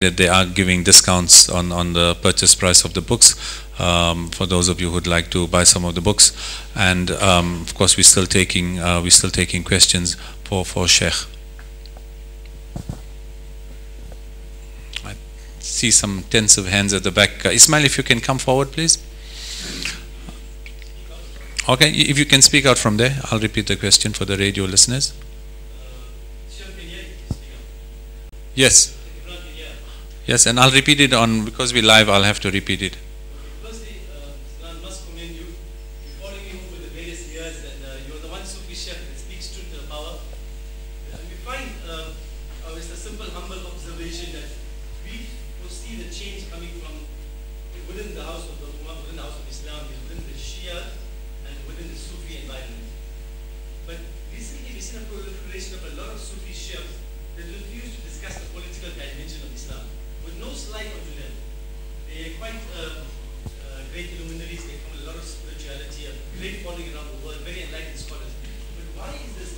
that they are giving discounts on the purchase price of the books for those of you who'd like to buy some of the books. And of course, we're still taking questions for Sheikh. I see some tens of hands at the back. Ismail, if you can come forward, please. Okay, if you can speak out from there, I'll repeat the question for the radio listeners. Yes. Yes, and I'll repeat it because we're live, I'll have to repeat it. Firstly, I must commend you. Following you over the various years, and you're the one Sufi chef that speaks truth to the power. We find, it's a simple, humble observation that we foresee the change coming from within the house of the Ummah, within the house of Islam, within the Shia, and within the Sufi environment. But recently, we've seen a proliferation of a lot of Sufi chefs that refuse to discuss the political dimension of Islam. With no slight onto them. They are quite great luminaries, they come with a lot of spirituality, a great following around the world, very enlightened scholars. But why is this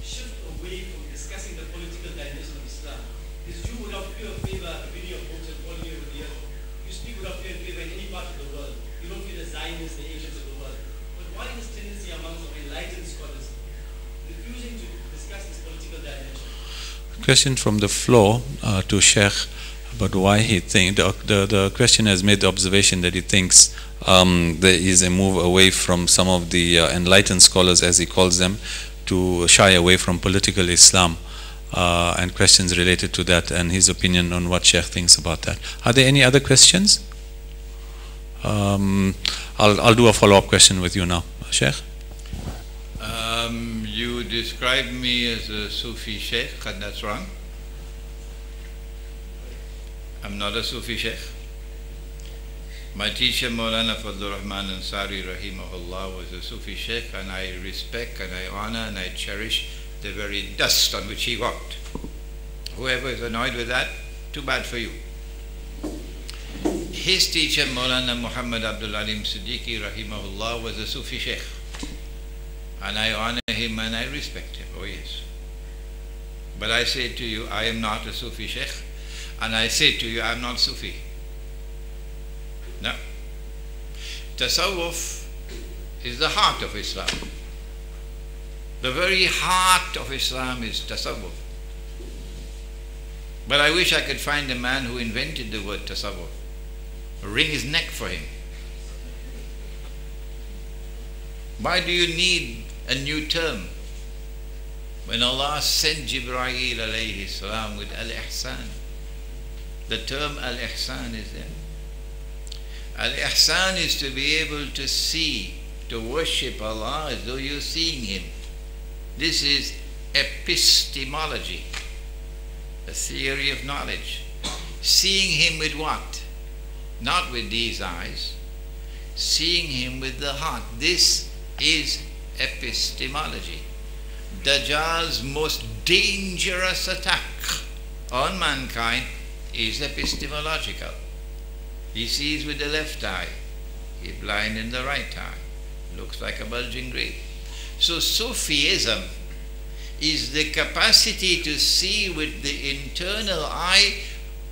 shift away from discussing the political dimension of Islam? Is you without fear of favor, reading your books and following you over the years, you speak without fear of favor in any part of the world. You don't feel the Zionists, the Asians of the world. But why this tendency amongst our enlightened scholars refusing to discuss this political dimension? Question from the floor to Sheikh. But why he thinks, the question has made the observation that he thinks there is a move away from some of the enlightened scholars, as he calls them, to shy away from political Islam, and questions related to that, and his opinion on what Sheikh thinks about that. Are there any other questions? I'll do a follow-up question with you now. Sheikh? You described me as a Sufi Sheikh, and that's wrong. I'm not a Sufi Sheikh. My teacher Maulana Fadlur Rahman Ansari Rahimahullah was a Sufi Sheikh, and I respect and I honor and I cherish the very dust on which he walked. Whoever is annoyed with that, too bad for you. His teacher Maulana Muhammad Abdul Alim Siddiqui Rahimahullah was a Sufi Sheikh, and I honor him and I respect him, oh yes. But I say to you, I am not a Sufi Sheikh. And I say to you, I am not Sufi. No. Tasawwuf is the heart of Islam. The very heart of Islam is Tasawwuf. But I wish I could find a man who invented the word Tasawwuf. Wring his neck for him. Why do you need a new term? When Allah sent Jibreel alayhi salam with Al-Ihsan, the term Al-Ihsan is there. Al-Ihsan is to be able to see, to worship Allah as though you're seeing Him. This is epistemology, a theory of knowledge. Seeing Him with what? Not with these eyes. Seeing Him with the heart. This is epistemology. Dajjal's most dangerous attack on mankind is epistemological. He sees with the left eye, he's blind in the right eye, looks like a bulging grape. So Sufism is the capacity to see with the internal eye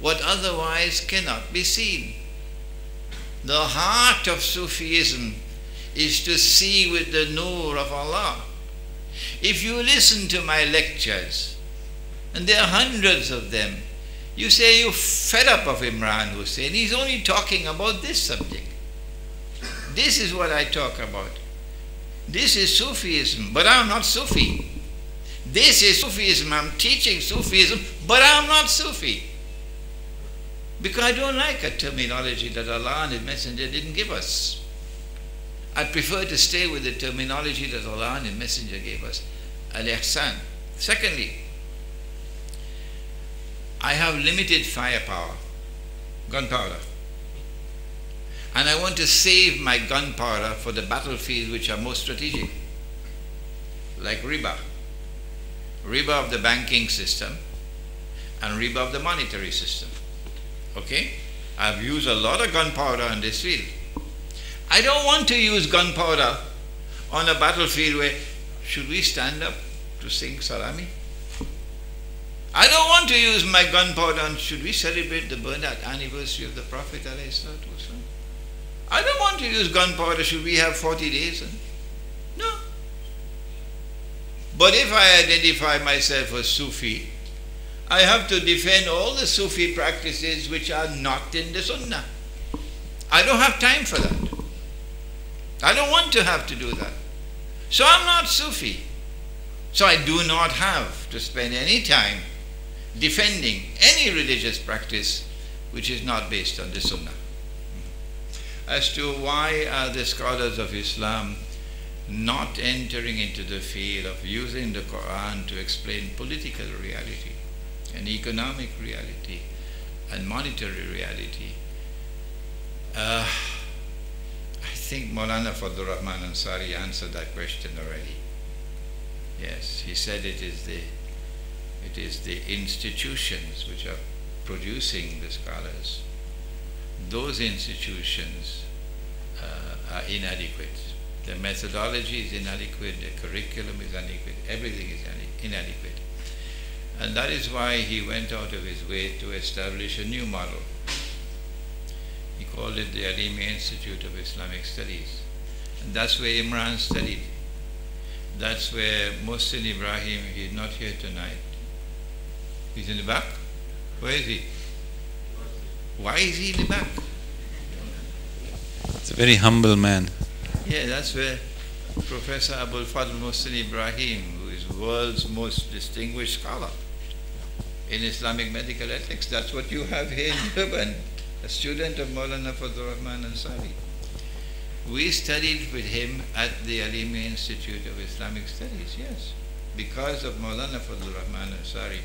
what otherwise cannot be seen. The heart of Sufism is to see with the nur of Allah. If you listen to my lectures, and there are hundreds of them, you say you're fed up of Imran Hussain. He's only talking about this subject. This is what I talk about. This is Sufism, but I'm not Sufi. This is Sufism, I'm teaching Sufism, but I'm not Sufi. Because I don't like a terminology that Allah and His Messenger didn't give us. I prefer to stay with the terminology that Allah and His Messenger gave us. Al-Ihsan. Secondly, I have limited firepower, gunpowder. And I want to save my gunpowder for the battlefields which are most strategic, like riba. Riba of the banking system and riba of the monetary system. Okay? I've used a lot of gunpowder in this field. I don't want to use gunpowder on a battlefield where, should we stand up to sing Salami? I don't want to use my gunpowder. And should we celebrate the birth anniversary of the Prophet ﷺ? I don't want to use gunpowder. Should we have 40 days? No. But if I identify myself as Sufi, I have to defend all the Sufi practices which are not in the Sunnah. I don't have time for that. I don't want to have to do that. So I'm not Sufi. So I do not have to spend any time defending any religious practice which is not based on the Sunnah. As to why are the scholars of Islam not entering into the field of using the Quran to explain political reality and economic reality and monetary reality? I think Maulana Fadlur Rahman Ansari answered that question already. Yes, he said it is the institutions which are producing the scholars. Those institutions are inadequate. The methodology is inadequate, the curriculum is inadequate, everything is inadequate. And that is why he went out of his way to establish a new model. He called it the Alimi Institute of Islamic Studies. And that's where Imran studied. That's where Mohsin Ibrahim, he's not here tonight. He's in the back? Where is he? Why is he in the back? It's a very humble man. Yeah, that's where Professor Abul Fadl Mohsin Ibrahim, who is the world's most distinguished scholar in Islamic medical ethics, that's what you have here in Durban, a student of Maulana Fadlur Rahman Ansari. We studied with him at the Alimi Institute of Islamic Studies, yes, because of Maulana Fadlur Rahman Ansari.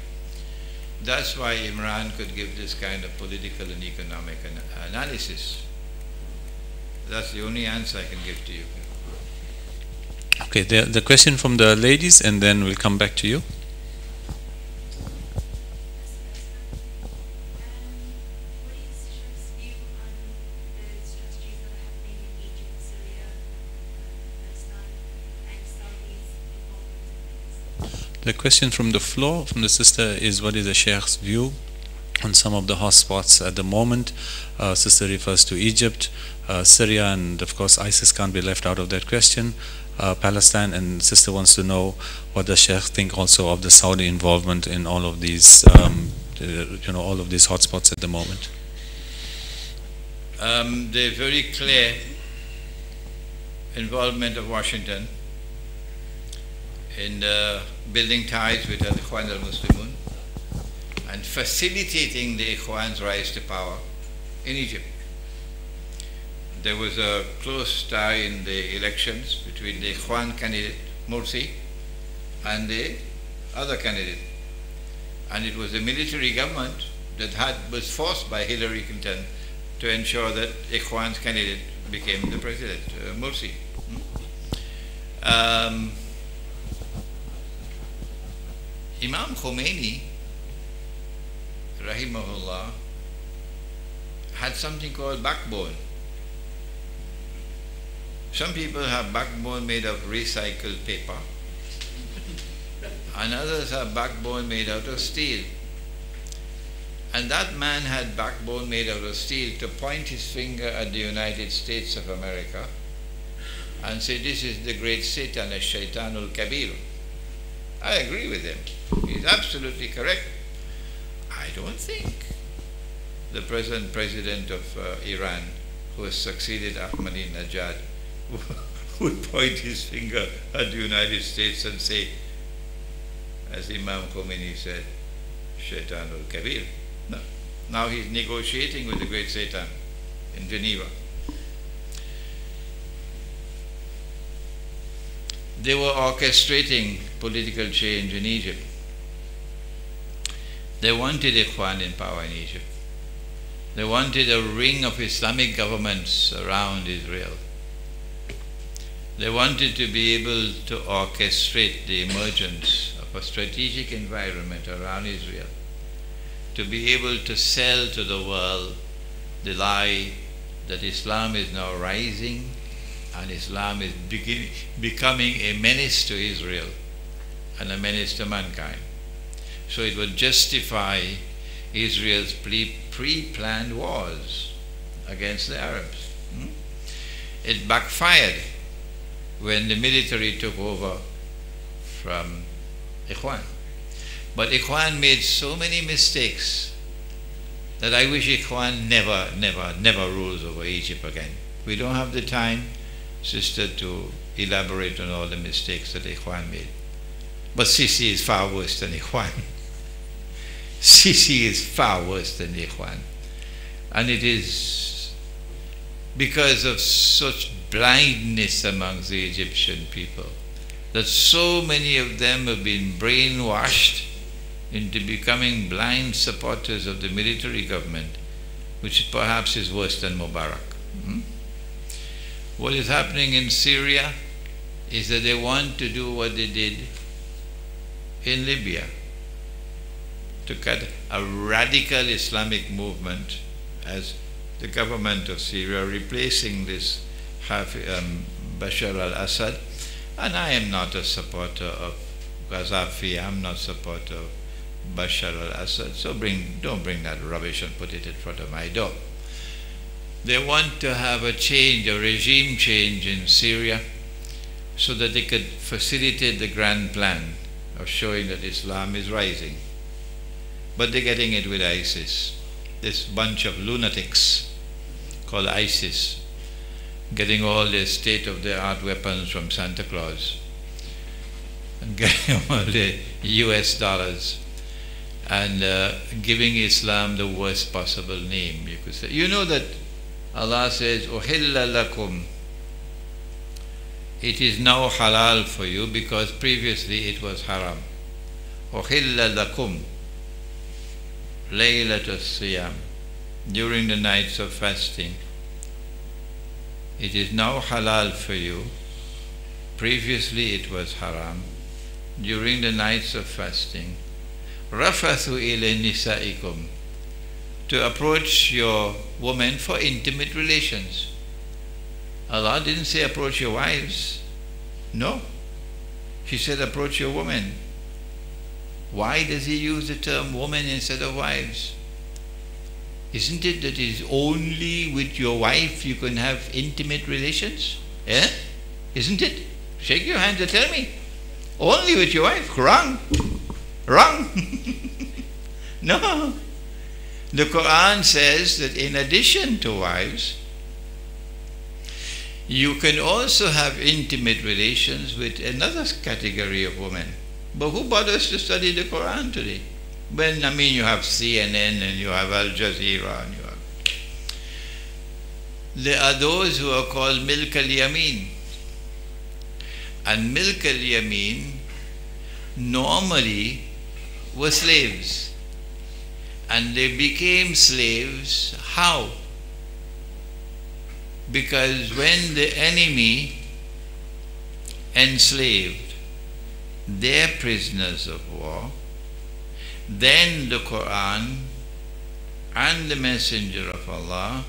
That's why Imran could give this kind of political and economic analysis. That's the only answer I can give to you. Okay, the question from the ladies, and then we'll come back to you. The question from the floor, from the sister, is what is the Sheikh's view on some of the hotspots at the moment? Sister refers to Egypt, Syria, and of course ISIS can't be left out of that question. Palestine, and sister wants to know what the Sheikh think also of the Saudi involvement in all of these, all of these hotspots at the moment. The very clear involvement of Washington in building ties with Al-Ikhwan al-Muslimun and facilitating the Ikhwan's rise to power in Egypt. There was a close tie in the elections between the Ikhwan candidate, Morsi, and the other candidate. And it was the military government that was forced by Hillary Clinton to ensure that Ikhwan's candidate became the president, Morsi. Imam Khomeini, rahimahullah, had something called backbone. Some people have backbone made of recycled paper, and others have backbone made out of steel. And that man had backbone made out of steel to point his finger at the United States of America and say, this is the great Satan, Shaitanul Kabir. I agree with him. He's absolutely correct. I don't think the present president of Iran, who has succeeded Ahmadinejad, would point his finger at the United States and say, as Imam Khomeini said, Shaitanul Kabir. No. Now he's negotiating with the great Satan in Geneva. They were orchestrating political change in Egypt. They wanted Ikhwan in power in Egypt. They wanted a ring of Islamic governments around Israel. They wanted to be able to orchestrate the emergence of a strategic environment around Israel, to be able to sell to the world the lie that Islam is now rising and Islam is becoming a menace to Israel and a menace to mankind. So it would justify Israel's pre-planned wars against the Arabs. It backfired when the military took over from Ikhwan. But Ikhwan made so many mistakes that I wish Ikhwan never rules over Egypt again. We don't have the time, sister, to elaborate on all the mistakes that Ikhwan made. But Sisi is far worse than Ikhwan. Sisi is far worse than Ikhwan. And it is because of such blindness amongst the Egyptian people that so many of them have been brainwashed into becoming blind supporters of the military government, which perhaps is worse than Mubarak. What is happening in Syria is that they want to do what they did in Libya, to cut a radical Islamic movement as the government of Syria, replacing this Bashar al-Assad. And I am not a supporter of Gaddafi, I'm not a supporter of Bashar al-Assad, so don't bring that rubbish and put it in front of my door. They want to have a change, a regime change in Syria, so that they could facilitate the grand plan of showing that Islam is rising. But they're getting it with ISIS, this bunch of lunatics called ISIS, getting all their state-of-the-art weapons from Santa Claus, and getting all the US dollars, and giving Islam the worst possible name, you could say. You know that Allah says, "Uhilla lakum." It is now halal for you because previously it was haram. Uhilla lakum laylatul siyam, during the nights of fasting. It is now halal for you. Previously it was haram. During the nights of fasting. Rafathu ila nisaikum, to approach your woman for intimate relations. Allah didn't say approach your wives. No. He said approach your woman. Why does he use the term woman instead of wives? Isn't it that it is only with your wife you can have intimate relations? Eh? Isn't it? Shake your hands and tell me. Only with your wife. Wrong. Wrong. No. The Quran says that in addition to wives, you can also have intimate relations with another category of women. But who bothers to study the Quran today? When, you have CNN and you have Al Jazeera and you have... There are those who are called Milk al-Yamin. And Milk al-Yamin normally were slaves. And they became slaves. How? Because when the enemy enslaved their prisoners of war, then the Quran and the Messenger of Allah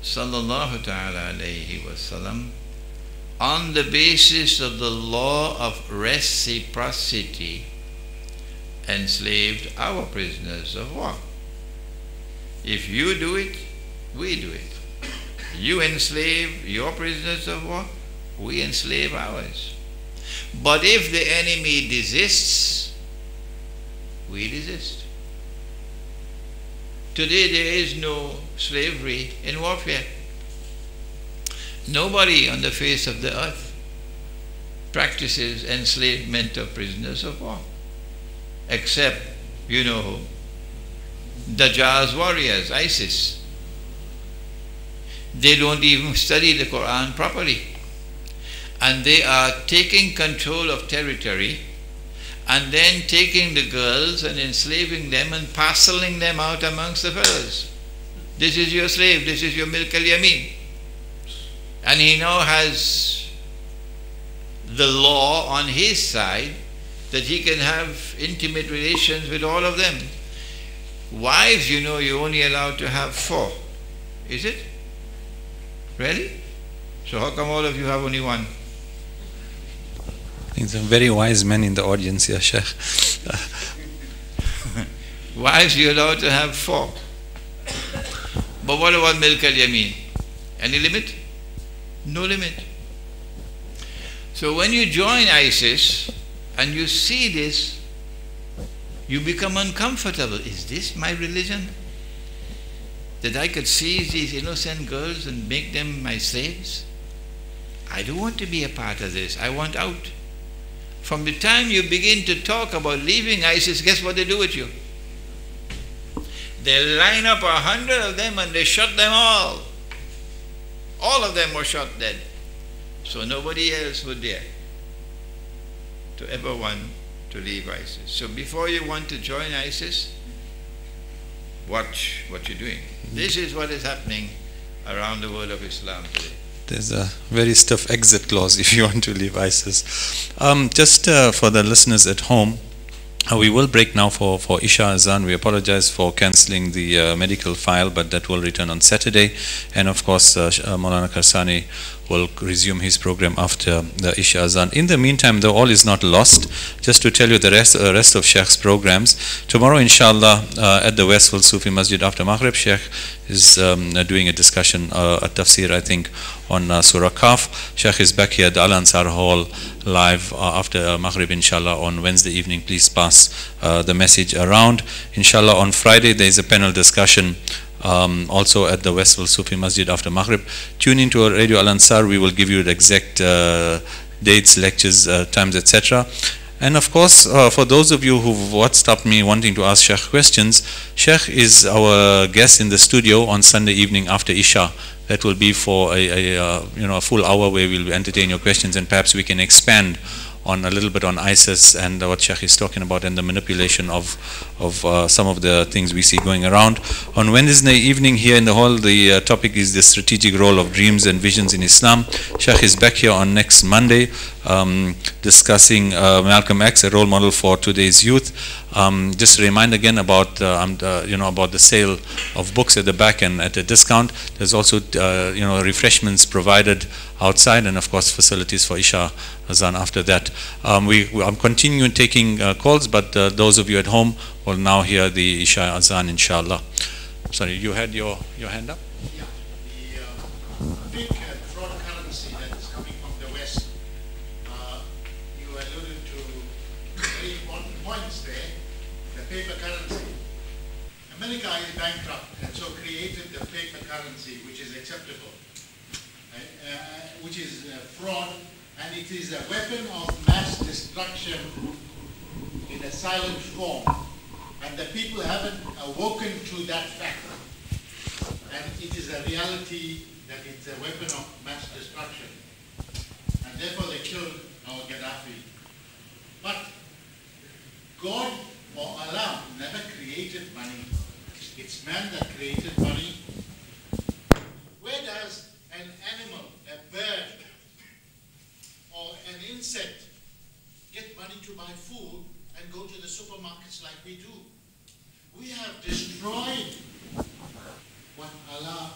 sallallahu ta'ala alayhi wasallam, on the basis of the law of reciprocity, enslaved our prisoners of war. If you do it, we do it. You enslave your prisoners of war, we enslave ours. But if the enemy desists, we desist. Today there is no slavery in warfare. Nobody on the face of the earth practices enslavement of prisoners of war. Except, Dajjal's warriors, ISIS. They don't even study the Quran properly. And they are taking control of territory and then taking the girls and enslaving them and parceling them out amongst the fellows. This is your slave, this is your Milk al-Yamin. And he now has the law on his side that he can have intimate relations with all of them. Wives, you're only allowed to have 4. Is it? Really? So how come all of you have only 1? I think some very wise men in the audience here, Sheikh. Wives you're allowed to have 4. But what about milk al-yamin? Any limit? No limit. So when you join ISIS and you see this, you become uncomfortable. Is this my religion? That I could seize these innocent girls and make them my slaves? I don't want to be a part of this. I want out. From the time you begin to talk about leaving ISIS, guess what they do with you? They line up 100 of them and they shot them all. All of them were shot dead. So nobody else would dare to ever want to leave ISIS. So before you want to join ISIS, watch what you're doing. This is what is happening around the world of Islam today. There's a very stiff exit clause if you want to leave ISIS. Just for the listeners at home, we will break now for Isha Azan. We apologize for cancelling the medical file, but that will return on Saturday. And of course, Maulana Karsani will resume his program after the Isha Azan. In the meantime, though, all is not lost. Just to tell you the rest of Sheikh's programs. Tomorrow, inshallah, at the Westfield Sufi Masjid after Maghrib, Sheikh is doing a discussion, a tafsir, I think, on Surah Kaf. Sheikh is back here at the Al Ansar Hall live after Maghrib, inshallah, on Wednesday evening. Please pass the message around. Inshallah, on Friday, there is a panel discussion also at the Westfield Sufi Masjid after Maghrib. Tune into our Radio Al Ansar. We will give you the exact dates, lectures, times, etc. And of course, for those of you who've WhatsApped me wanting to ask Sheikh questions, Sheikh is our guest in the studio on Sunday evening after Isha. That will be for a full hour where we'll entertain your questions, and perhaps we can expand on a little bit on ISIS and what Sheikh is talking about and the manipulation of some of the things we see going around. On Wednesday evening here in the hall, the topic is the strategic role of dreams and visions in Islam. Sheikh is back here on next Monday discussing Malcolm X, a role model for today's youth. Just a reminder again about about the sale of books at the back and at a discount. There's also refreshments provided outside, and of course facilities for Isha Azan after that. I'm continuing taking calls, but those of you at home will now hear the Isha Azan, inshallah. Sorry, you had your hand up? Yeah, the big fraud currency that is coming from the West, you alluded to very important points there, the paper currency. America is bankrupt and so created the paper currency, which is acceptable, which is fraud, and it is a weapon of mass destruction in a silent form. And the people haven't awoken to that fact. And it is a reality that it's a weapon of mass destruction. And therefore they killed our Gaddafi. But God or Allah never created money. It's man that created money. Where does an animal, a bird, or an insect get money to buy food and go to the supermarkets like we do? We have destroyed what Allah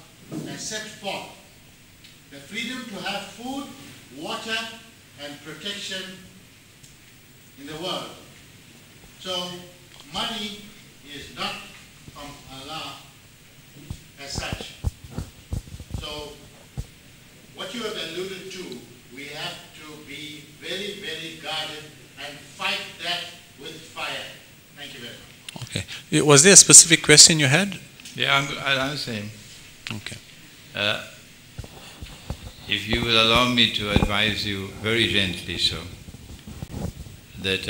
has set forth. The freedom to have food, water, and protection in the world. So money is not from Allah as such. So what you have alluded to, we have to be very, very guarded and fight that with fire. Thank you very much. Okay. Was there a specific question you had? Yeah, I'll answer him. Okay. If you will allow me to advise you very gently so, that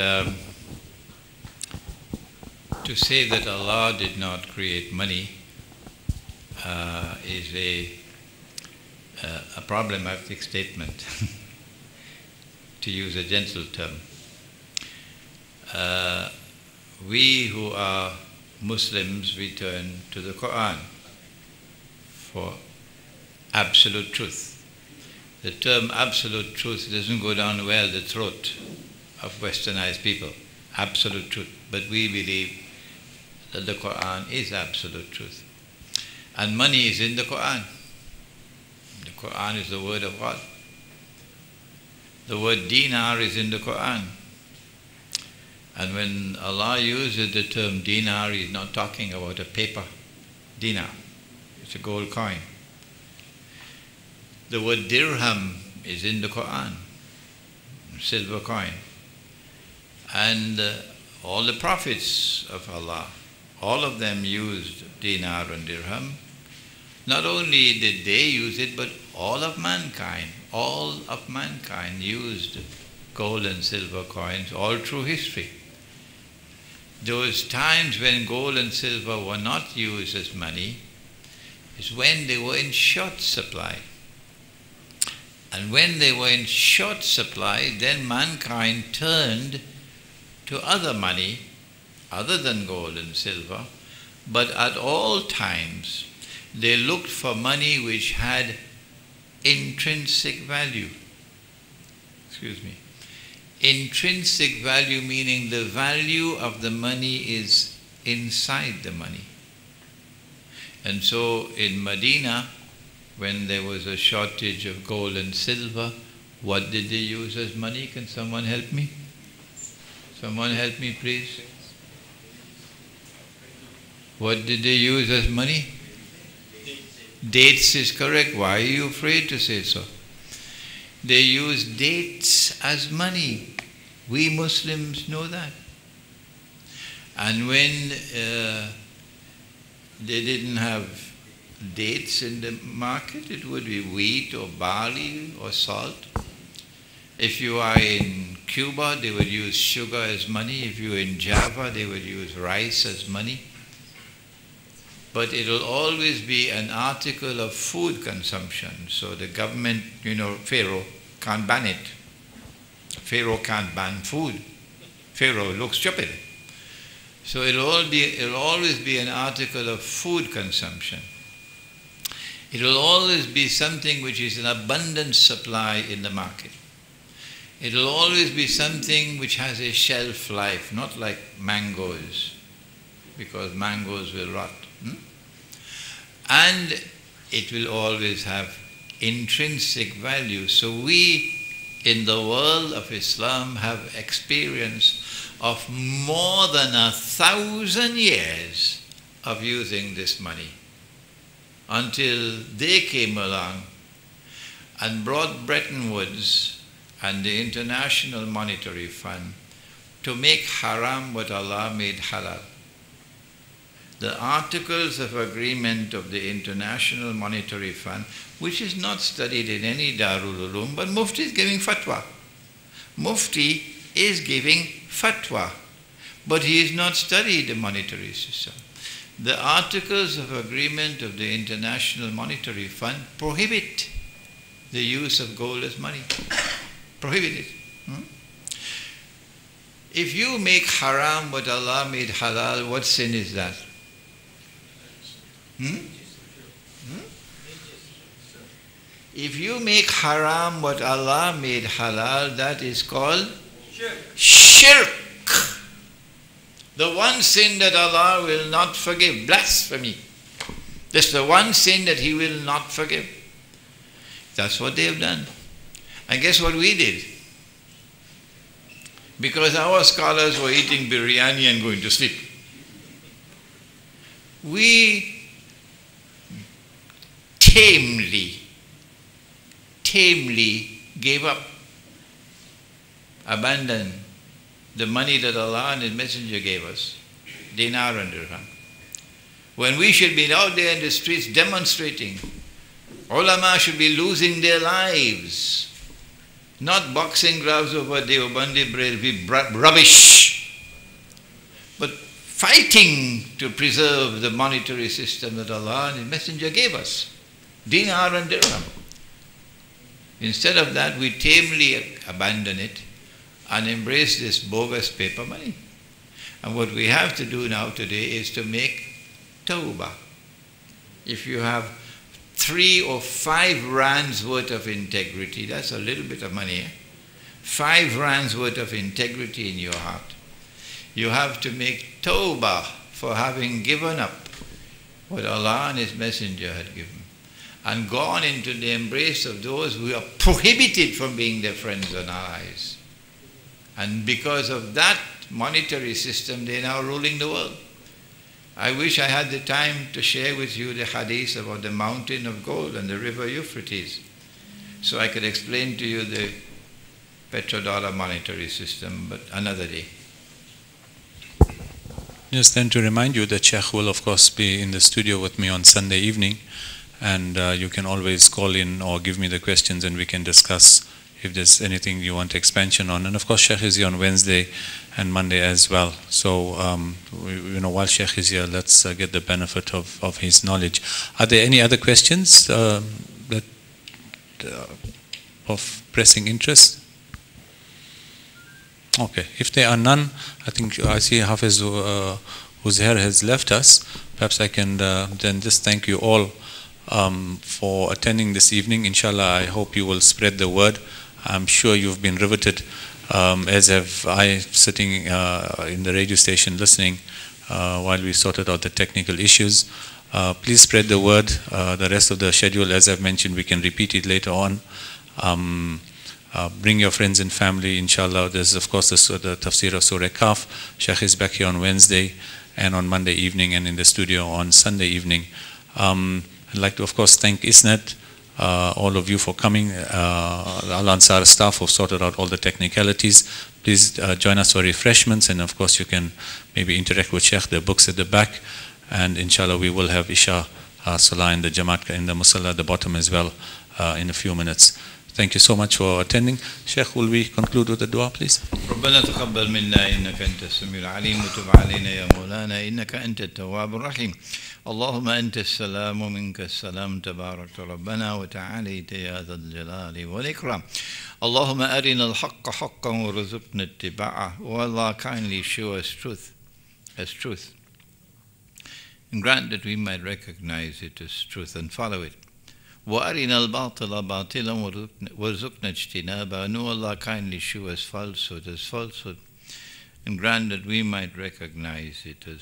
to say that Allah did not create money is a problematic statement, to use a gentle term. We who are Muslims, we turn to the Quran for absolute truth. The term absolute truth doesn't go down well the throat of westernized people. Absolute truth. But we believe that the Quran is absolute truth. And money is in the Quran. The Quran is the word of God. The word dinar is in the Quran. And when Allah uses the term dinar, He's not talking about a paper dinar. It's a gold coin. The word dirham is in the Quran, silver coin. And all the prophets of Allah, all of them used dinar and dirham. Not only did they use it, but all of mankind used gold and silver coins all through history. Those times when gold and silver were not used as money is when they were in short supply. And when they were in short supply, then mankind turned to other money other than gold and silver, but at all times they looked for money which had intrinsic value. Intrinsic value meaning the value of the money is inside the money. And so in Medina, when there was a shortage of gold and silver, what did they use as money? Can someone help me? Someone help me, please. What did they use as money? Dates is correct. Why are you afraid to say so? They use dates as money. We Muslims know that. And when they didn't have dates in the market, it would be wheat or barley or salt. If you are in Cuba, they would use sugar as money. If you are in Java, they would use rice as money. But it will always be an article of food consumption. So the government, Pharaoh can't ban it. Pharaoh can't ban food. Pharaoh looks stupid. So it'll always be an article of food consumption. It will always be something which is an abundant supply in the market. It will always be something which has a shelf life, not like mangoes, because mangoes will rot. And it will always have intrinsic value. So we, in the world of Islam, have experience of more than 1,000 years of using this money, until they came along and brought Bretton Woods and the International Monetary Fund to make haram what Allah made halal. The Articles of Agreement of the International Monetary Fund, which is not studied in any Darul Uloom, but Mufti is giving fatwa. Mufti is giving fatwa, but he has not studied the monetary system. The Articles of Agreement of the International Monetary Fund prohibit the use of gold as money. Prohibit it. If you make haram what Allah made halal, what sin is that? If you make haram what Allah made halal, that is called shirk. The one sin that Allah will not forgive, blasphemy. That's the one sin that He will not forgive. That's what they have done. And guess what we did? Because our scholars were eating biryani and going to sleep, we tamely gave up, abandoned the money that Allah and His Messenger gave us, dinar and dirham. When we should be out there in the streets demonstrating, ulama should be losing their lives, not boxing gloves over Deobandi Brelvi rubbish, but fighting to preserve the monetary system that Allah and His Messenger gave us, dinar and dirham. Instead of that, we tamely abandon it and embrace this bogus paper money. And what we have to do now today is to make tawbah. If you have 3 or 5 rands worth of integrity, that's a little bit of money, 5 rands worth of integrity in your heart, you have to make tawbah for having given up what Allah and His Messenger had given, and gone into the embrace of those who are prohibited from being their friends and allies. And because of that monetary system, they're now ruling the world. I wish I had the time to share with you the hadith about the mountain of gold and the river Euphrates, so I could explain to you the petrodollar monetary system, but another day. Just then to remind you that Sheikh will of course be in the studio with me on Sunday evening, and you can always call in or give me the questions and we can discuss if there's anything you want expansion on. And of course Sheikh is here on Wednesday and Monday as well. So while Sheikh is here, let's get the benefit of his knowledge. Are there any other questions of pressing interest? Okay, if there are none, I think I see Hafiz whose hair has left us. Perhaps I can then just thank you all for attending this evening. Inshallah, I hope you will spread the word. I'm sure you've been riveted, as have I, sitting in the radio station listening while we sorted out the technical issues. Please spread the word. The rest of the schedule, as I've mentioned, we can repeat it later on. Bring your friends and family, inshallah. There's of course the tafsir of Surah Kaf. Sheikh is back here on Wednesday and on Monday evening, and in the studio on Sunday evening. I'd like to of course thank ISNET, all of you for coming, the Al Ansar staff who sorted out all the technicalities. Please join us for refreshments, and of course you can maybe interact with Sheikh. There are books at the back, and inshallah we will have Isha Salah in the Jamaat in the Musalla at the bottom as well in a few minutes. Thank you so much for attending. Sheikh, will we conclude with the dua, please? ربنا تقبل منا إنك أنت السميع العليم وتب علينا يا مولانا إنك أنت التواب الرحيم. اللهم أنت السلام ومنك السلام تبارك ربنا وتعاليت يا ذا الجلال والإكرام. اللهم أرنا الحق حقا وارزقنا اتباعه. O Allah, kindly show us truth as truth, and grant that we might recognize it as truth and follow it. وَأَرِنَا الْبَاطِلَ بَاطِلًا وَارْزُقْنَا اجْتِنَابَهُ. And O Allah, kindly show us falsehood as falsehood, and grant that we might recognize it as